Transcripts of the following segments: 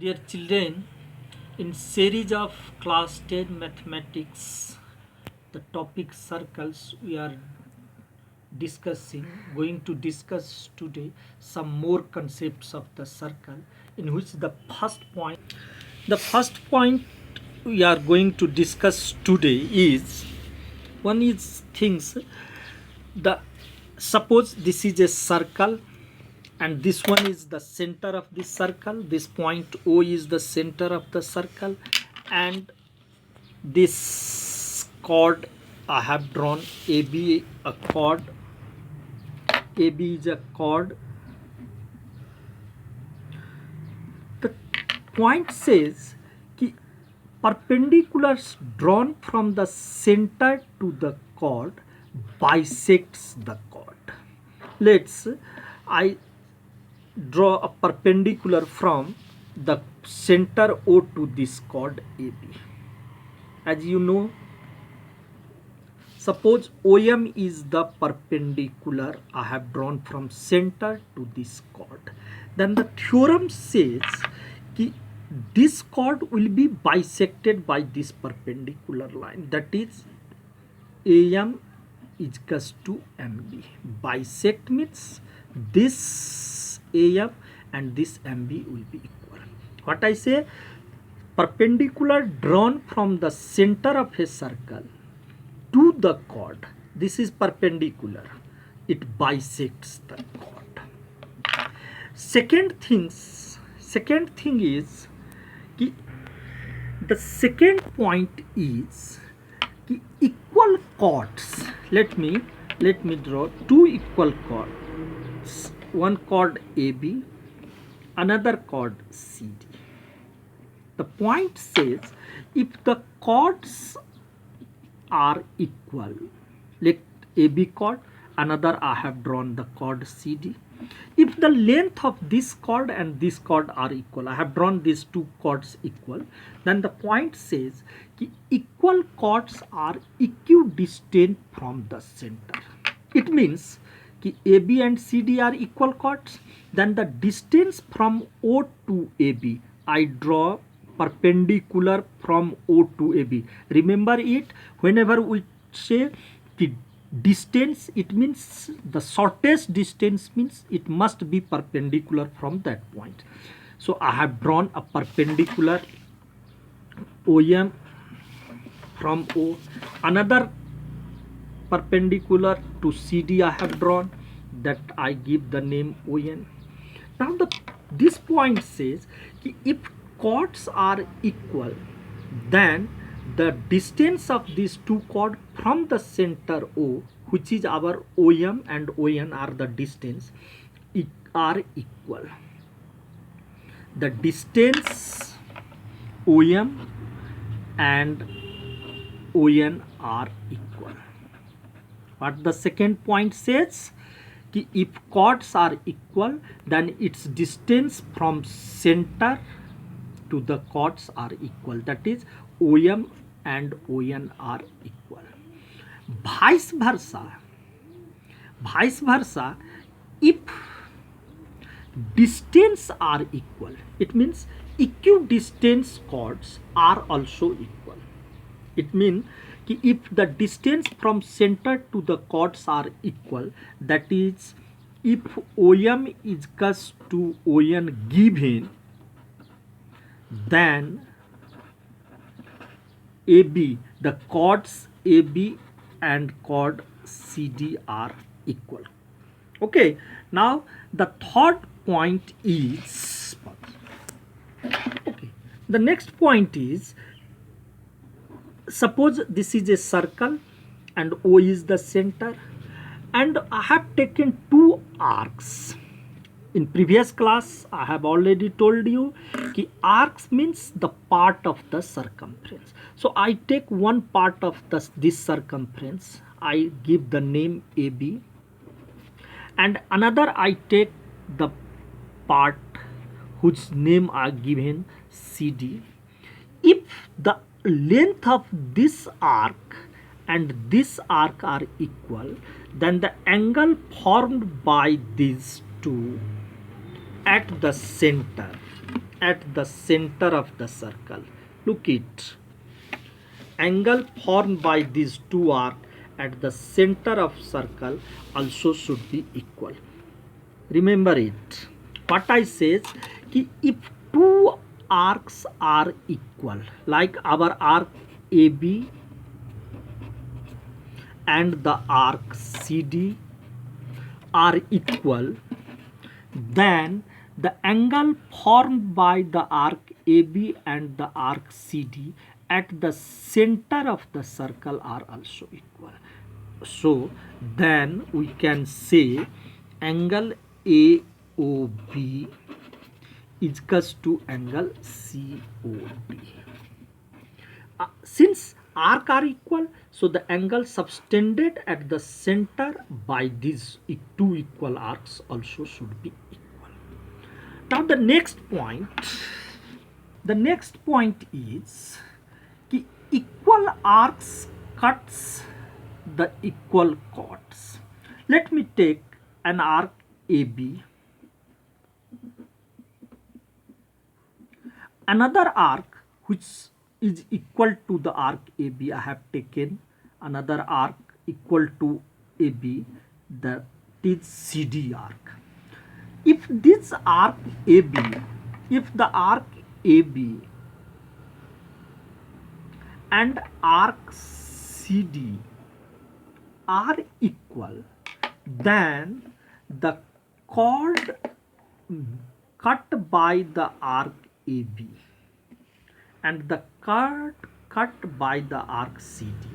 Dear children, in series of class 10 mathematics, the topic circles we are going to discuss today some more concepts of the circle, in which the first point we are going to discuss today is one is things the suppose this is a circle and this one is the center of this circle. This point O is the center of the circle, and this chord I have drawn AB, a chord. AB is a chord. The point says कि perpendiculars drawn from the center to the chord bisects the chord. I draw a perpendicular from the center O to this chord AB. As you know, suppose OM is the perpendicular I have drawn from center to this chord. Then the theorem says that this chord will be bisected by this perpendicular line, that is AM is equals to MB. Bisect means this AM and this MB will be equal. What I say? Perpendicular drawn from the center of a circle to the chord. This is perpendicular. It bisects the chord. Second thing is कि the second point is कि equal chords. Let me draw two equal chords. One chord AB, another chord CD. The point says if the chords are equal, like AB chord, another I have drawn the chord CD. If the length of this chord and this chord are equal, I have drawn these two chords equal, then the point says कि equal chords are equidistant from the center. It means कि AB and CD are equal chords. Then the distance from O to AB, I draw perpendicular from O to AB. Remember it, whenever we say the distance, it means the shortest distance means it must be perpendicular from that point. So I have drawn a perpendicular OM from O, another perpendicular to CD I have drawn, that I give the name ON. Now this point says कि if chords are equal, then the distance of these two chords from the center O, which is our OM and ON are the distance, are equal. The distance OM and ON are equal. What the second point says? कि if chords are equal, then its distance from center to the chords are equal, that is OM and ON are equal. Vice versa, if distance are equal, it means equidistant chords are also equal. It means if the distance from center to the chords are equal, that is if OM is equals to ON given, then AB, the chords AB and chord CD are equal. Okay, now the third point is, okay, the next point is, suppose this is a circle and O is the center, and I have taken two arcs. In previous class I have already told you कि arcs means the part of the circumference. So I take one part of this circumference, I give the name AB, and another I take the part whose name I given CD. If the length of this arc and this arc are equal, then the angle formed by these two at the center at the center of the circle. Look it. Angle formed by these two arcs at the center of circle also should be equal. Remember it. What I says ki if two arcs are equal, like our arc AB and the arc CD are equal, then the angle formed by the arc AB and the arc CD at the center of the circle are also equal. So then we can say angle AOB is equals to angle COD. Since arc are equal, so the angle subtended at the center by these two equal arcs also should be equal. Now the next point is कि equal arcs cuts the equal chords. Let me take an arc AB, another arc which is equal to the arc AB. I have taken another arc equal to AB, that is CD arc. If this arc AB, if the arc AB and arc CD are equal, then the chord cut by the arc AB and the chord cut by the arc CD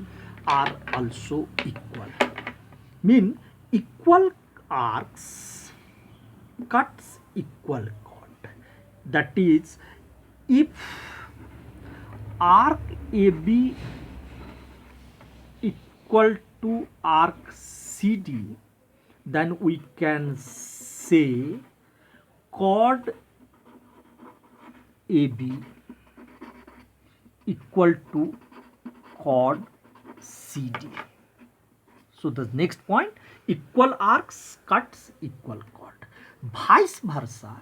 are also equal. Mean equal arcs cuts equal chord. That is, if arc AB equal to arc CD, then we can say chord AB equal to chord CD. So the next point, equal arcs cuts equal chord. Vice versa,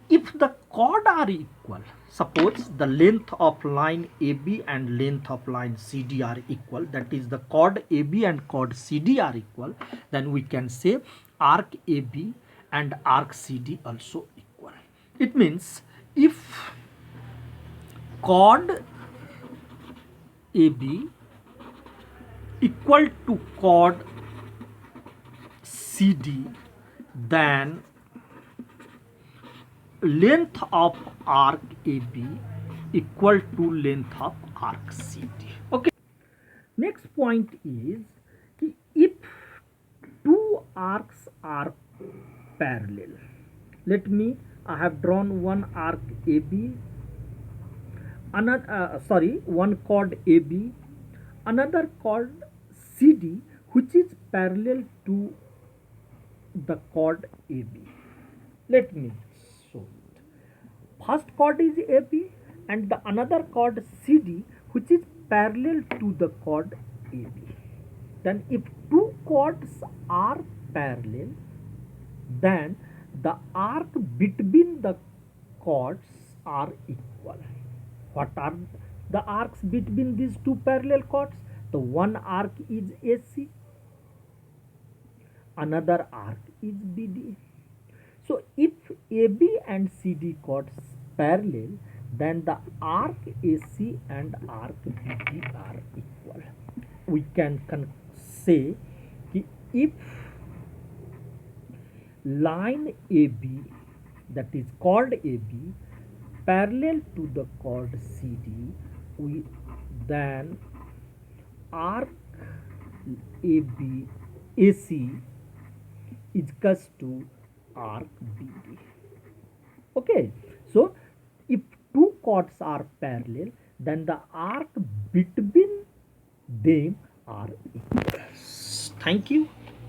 if the chord are equal, suppose the length of line AB and length of line CD are equal, that is the chord AB and chord CD are equal, then we can say arc AB and arc CD also equal. It means if chord AB equal to chord CD, then length of arc AB equal to length of arc CD. Okay. Next point is if two arcs are parallel. Let me, I have drawn one arc AB, one chord AB, another chord CD, which is parallel to the chord AB. Let me show it. First chord is AB and the another chord CD, which is parallel to the chord AB. Then if two chords are parallel, then the arc between the chords are equal. What are the arcs between these two parallel chords? The one arc is AC, another arc is BD. So if AB and CD chords parallel, then the arc AC and arc BD are equal. We can say if line AB, that is chord AB, parallel to the chord CD, then arc AB AC is equals to arc BD. Okay, so if two chords are parallel, then the arc between them are equal. Thank you.